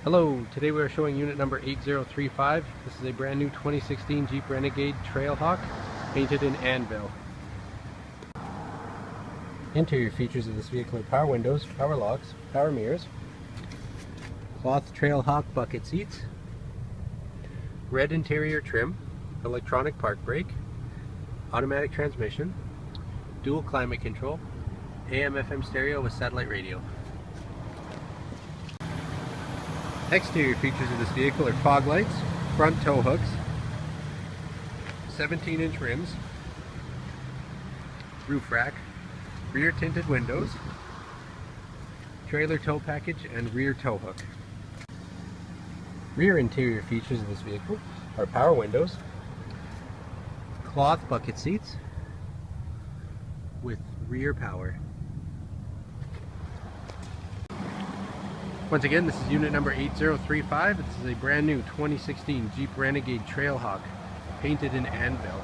Hello, today we are showing unit number 8035. This is a brand new 2016 Jeep Renegade Trailhawk, painted in anvil. Interior features of this vehicle are power windows, power locks, power mirrors, cloth Trailhawk bucket seats, red interior trim, electronic park brake, automatic transmission, dual climate control, AM/FM stereo with satellite radio. Exterior features of this vehicle are fog lights, front tow hooks, 17-inch rims, roof rack, rear tinted windows, trailer tow package, and rear tow hook. Rear interior features of this vehicle are power windows, cloth bucket seats with rear power. Once again, this is unit number 8035. This is a brand new 2016 Jeep Renegade Trailhawk, painted in anvil.